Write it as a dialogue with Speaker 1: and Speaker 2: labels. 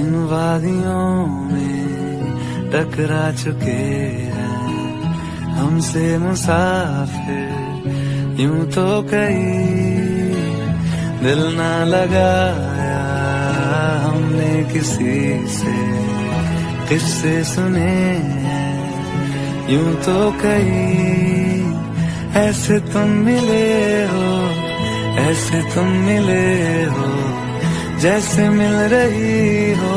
Speaker 1: इन वादियों में टकरा चुके हैं हमसे मुसाफिर यूं तो कहीं दिल ना लगाया हमने किसी से किस्से सुने हैं यूं तो कहीं ऐसे तुम मिले हो ऐसे तुम मिले हो जैसे मिल रही हो